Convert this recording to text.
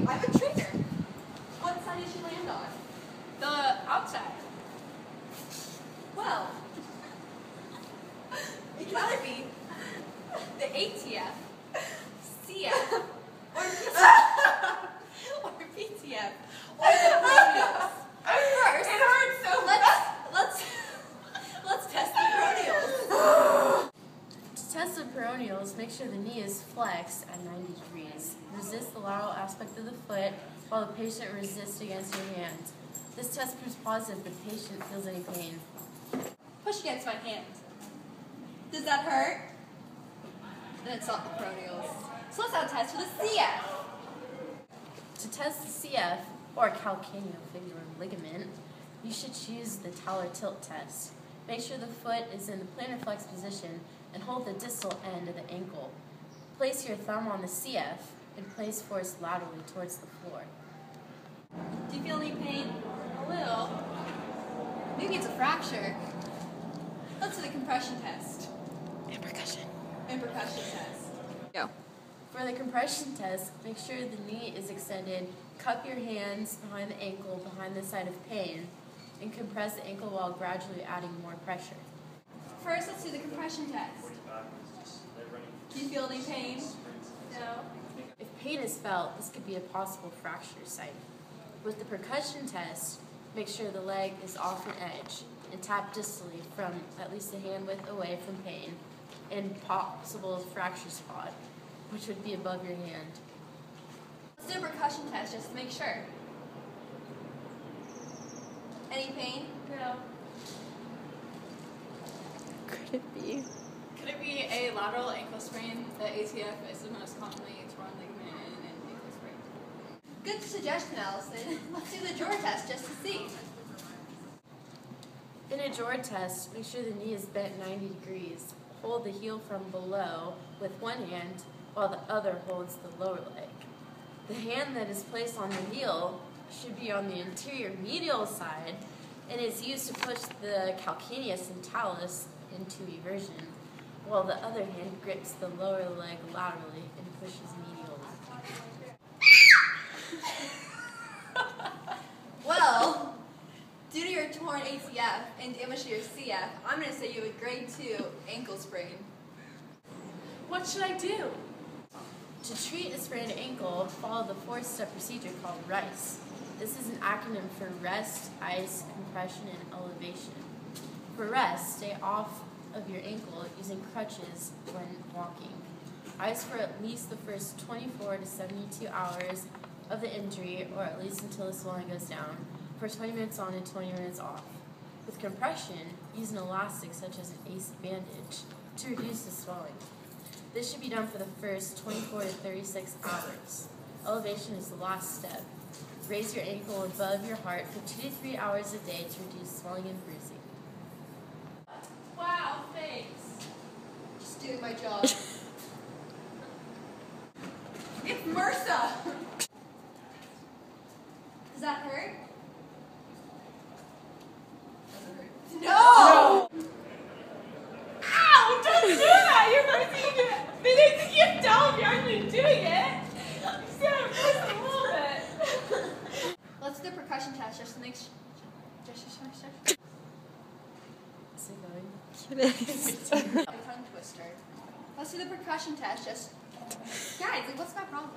I'm a trainer. What side did she land on? The outside. Well, it gotta be The ATF. CF. or PTF or the peroneals. First, It hurts so let's test the peroneals. To test the peroneals, make sure the knee is flexed at 90 degrees. Resist the lateral aspect of the foot while the patient resists against your hand. This test proves positive if the patient feels any pain. Push against my hand. Does that hurt? Then it's not the peroneals. So let's now test for the CF. To test the CF, or calcaneofibular ligament, you should choose the Towler tilt test. Make sure the foot is in the plantar flex position and hold the distal end of the ankle. Place your thumb on the CF and place force laterally towards the floor. Do you feel any pain? a little. Maybe it's a fracture. Let's do the compression test. And percussion. And percussion test. Go. For the compression test, make sure the knee is extended. Cup your hands behind the ankle, behind the side of pain, and compress the ankle while gradually adding more pressure. First, let's do the compression test. Do you feel any pain? No. If pain is felt, this could be a possible fracture site. With the percussion test, make sure the leg is off an edge and tap distally from at least a hand width away from pain and possible fracture spot, which would be above your hand. Let's do a percussion test just to make sure. Any pain? No. Could it be? Could it be a lateral ankle sprain? The ATF is the most commonly torn ligament in an ankle sprain. Good suggestion, Allison. Let's do the drawer test just to see. In a drawer test, make sure the knee is bent 90 degrees. Hold the heel from below with one hand while the other holds the lower leg. The hand that is placed on the heel should be on the anterior medial side and is used to push the calcaneus and talus into eversion, while the other hand grips the lower leg laterally and pushes medially. Well, due to your torn ATF and damage to your CF, I'm going to say you have a grade 2 ankle sprain. What should I do? To treat a sprained ankle, follow the 4-step procedure called RICE. This is an acronym for rest, ice, compression, and elevation. For rest, stay off of your ankle using crutches when walking. Ice for at least the first 24 to 72 hours of the injury, or at least until the swelling goes down, for 20 minutes on and 20 minutes off. With compression, use an elastic such as an ACE bandage to reduce the swelling. This should be done for the first 24 to 36 hours. Elevation is the last step. Raise your ankle above your heart for 2 to 3 hours a day to reduce swelling and bruising. Wow, thanks. Just doing my job. It's MRSA! Does that hurt? Doesn't hurt. No! Ow! Don't do that! You're hurting it! They need to keep telling me I'm doing it! You just gotta press a little bit. Let's do the percussion test just to make sure. Is it going? A tongue twister. Let's do the percussion test just. Guys, like, what's my problem?